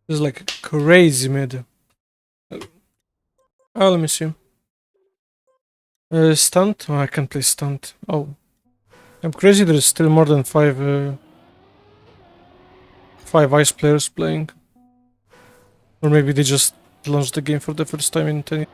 This is like crazy mid. Oh, let me see. Stunt? Oh, I can't play stunt. Oh. I'm crazy there's still more than five ice players playing. Or maybe they just launched the game for the first time in 10 years.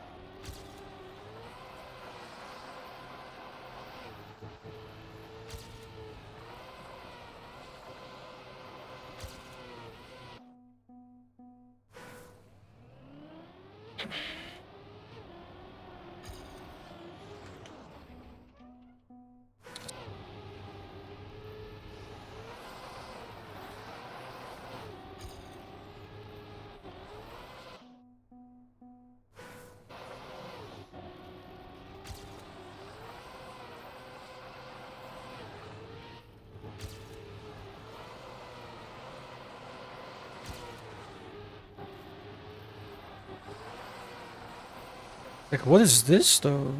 Like, what is this though?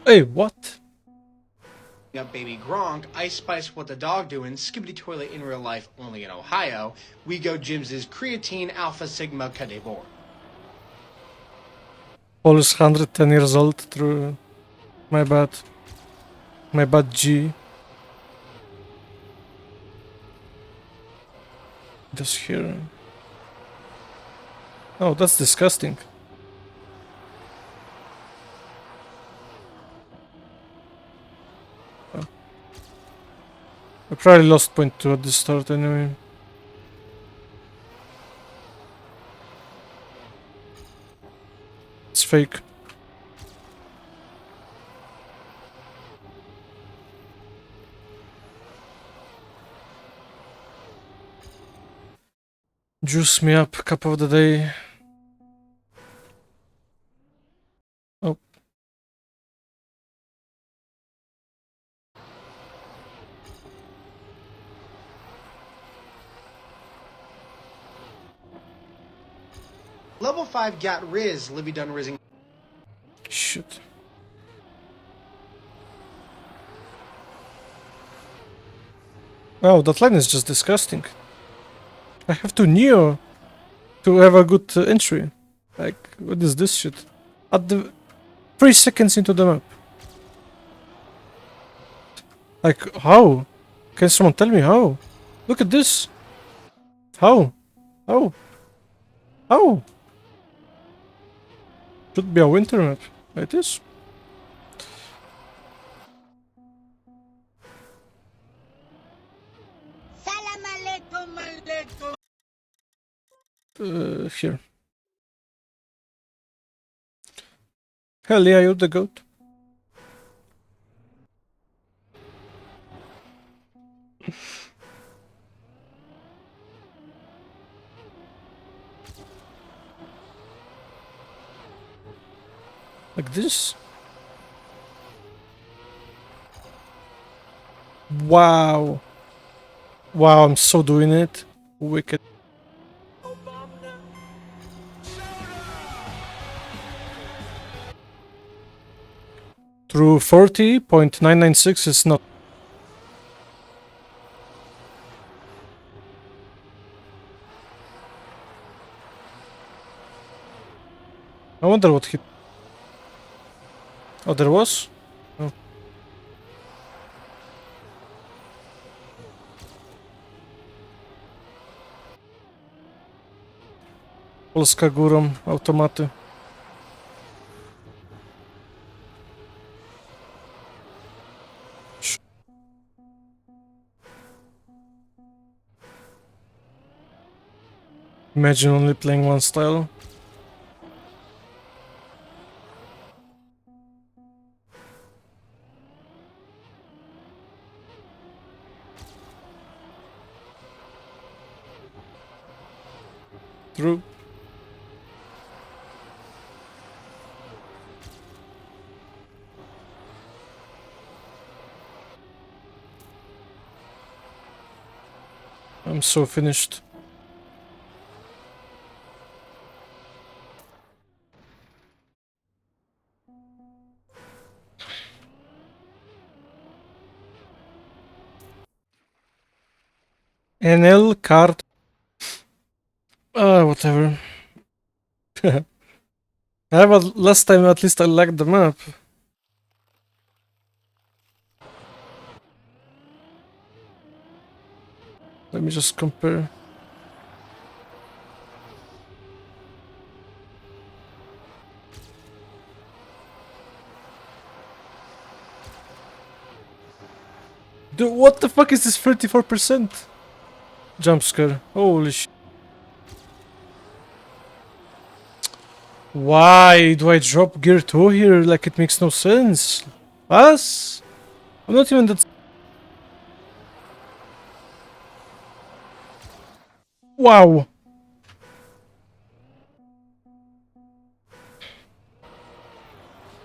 Hey, what? Up baby Gronk, Ice Spice What the Dog Doing, Skibbity Toilet in Real Life Only in Ohio, We Go Jim's Creatine Alpha Sigma Cadevor. Paul is 110 years old through my bad. My bad G. Just here. Oh, that's disgusting. Oh. I probably lost point 2 at the start anyway. It's fake. Juice me up, cup of the day. Oh. Level 5 got Riz, Livy Done Rizzing. Shit. Oh, that line is just disgusting. I have to Neo to have a good entry. Like, what is this shit? At the 3 seconds into the map. Like, how? Can someone tell me how? Look at this. How? How? How? Should be a winter map. It is. Here. Hell yeah, you're the goat. Like this. Wow. Wow, I'm so doing it. Wicked. Through 40.996 is not. I wonder what hit. Oh, there was? Oh. Polska górą, automaty. Imagine only playing one style. True. I'm so finished. NL card. Whatever. Last time at least I liked the map. Let me just compare. Dude, what the fuck is this 34% jump scare? Holy shit. Why do I drop gear 2 here? Like, it makes no sense. Us? I'm not even that... Wow.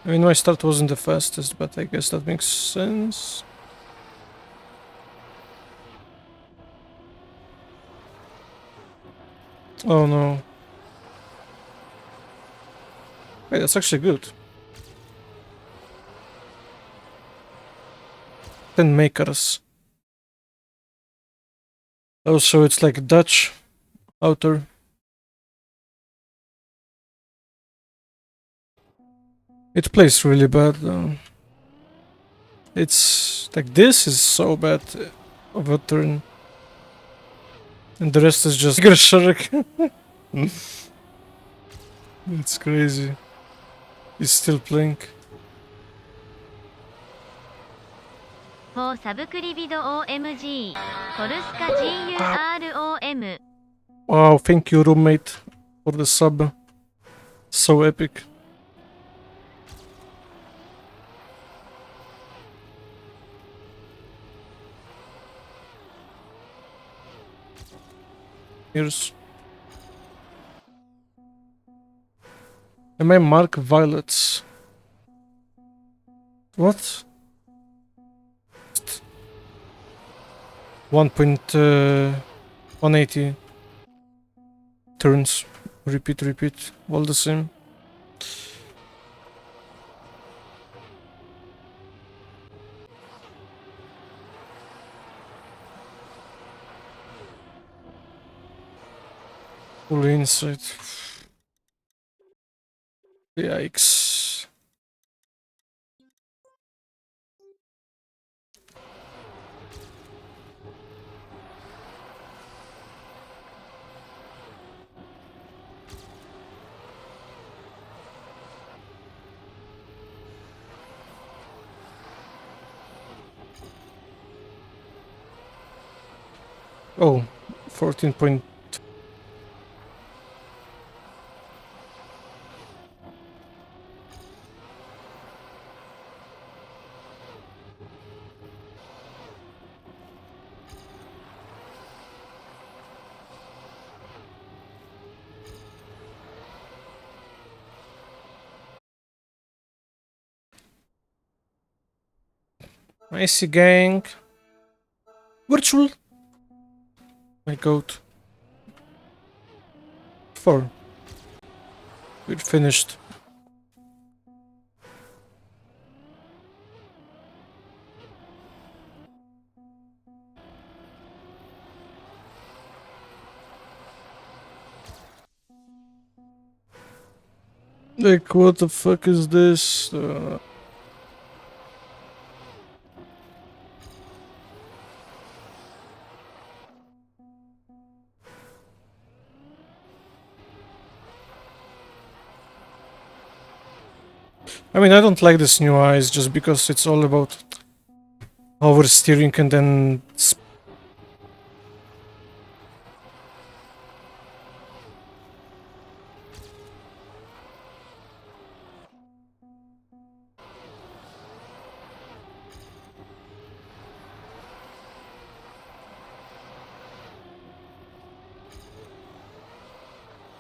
I mean, my start wasn't the fastest, but I guess that makes sense. Oh no. Hey, that's actually good. 10 makers. Also, it's like Dutch author. It plays really bad though. It's like this is so bad of a turn. And the rest is just bigger shark. It's crazy. He's still playing. 4サブクリビド OMG トルスカ GUROM Wow, thank you roommate for the sub. So epic. Here's... Am I mark violets? What? 1.180 turns. Repeat. All the same. Fully inside. Yikes. Oh, 14 point. Icy gang. Virtual. My god. 4. We're finished. Like, what the fuck is this? I mean, I don't like this new eyes just because it's all about oversteering and then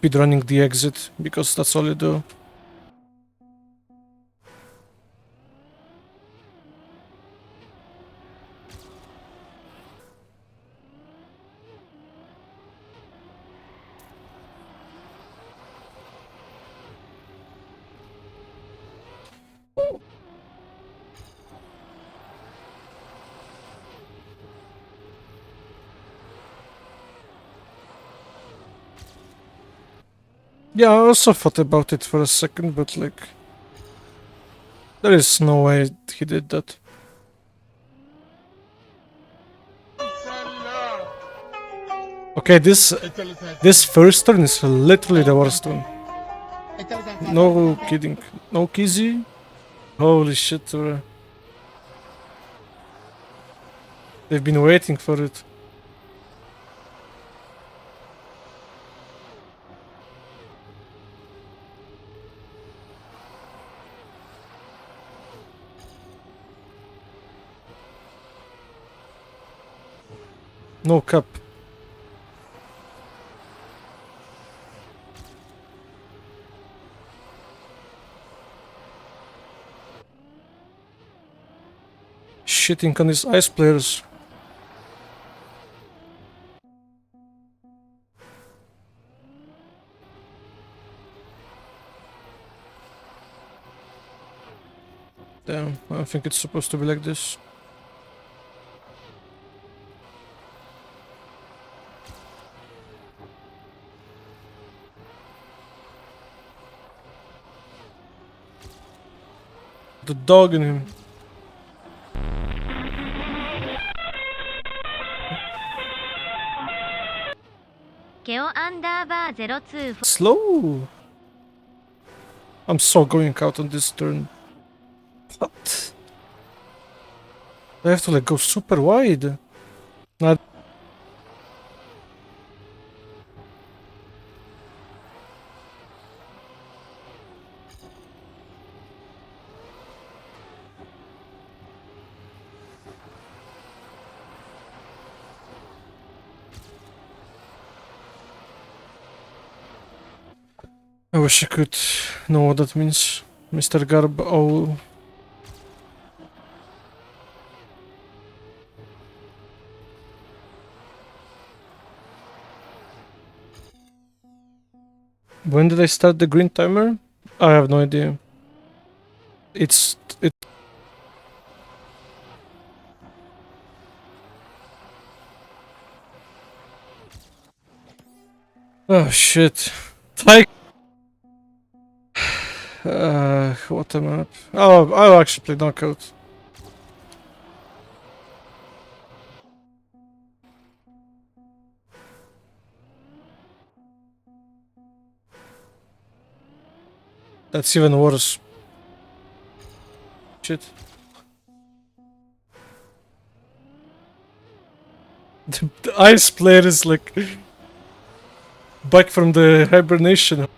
speedrunning the exit because that's all you do. Yeah, I also thought about it for a second, but like, there is no way he did that. Okay, this first turn is literally the worst one. No kidding. No Kizzy? Holy shit, bro. They've been waiting for it. No cap. Shitting on his ice players. Damn, I don't think it's supposed to be like this. The dog in him. ケオアンダーバー02 Slow! I'm so going out on this turn. What? I have to like go super wide. Not I wish I could know what that means. Mr. Garb, oh. When did I start the green timer? I have no idea. It. Oh shit. Like. What a map. Oh, I'll actually play knockout. That's even worse. Shit. The ice player is like back from the hibernation.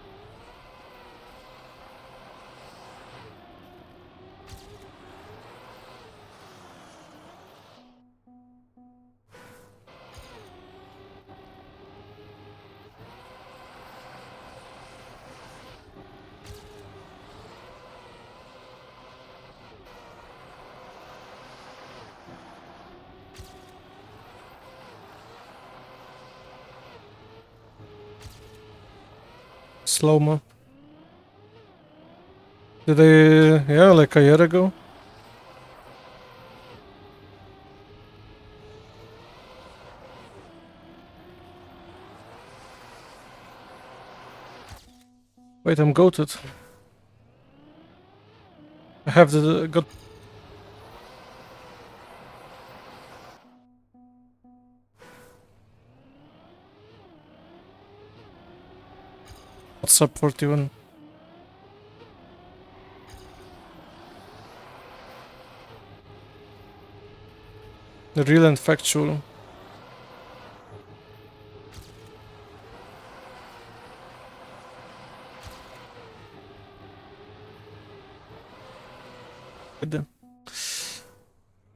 Slow-mo. Did I... yeah, like a year ago? Wait, I'm goated. I have the... got... What's up, 41? Real and factual.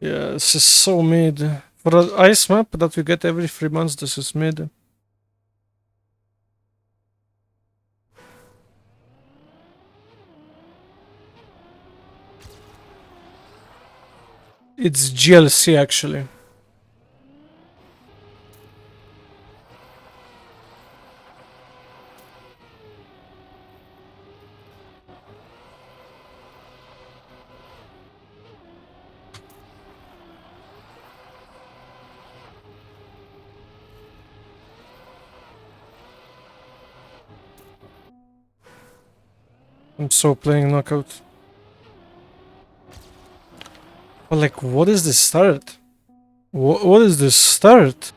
Yeah, this is so mid. For an ice map that we get every 3 months, this is mid. It's GLC actually. I'm so playing knockout. But like, what is the start? What is the start?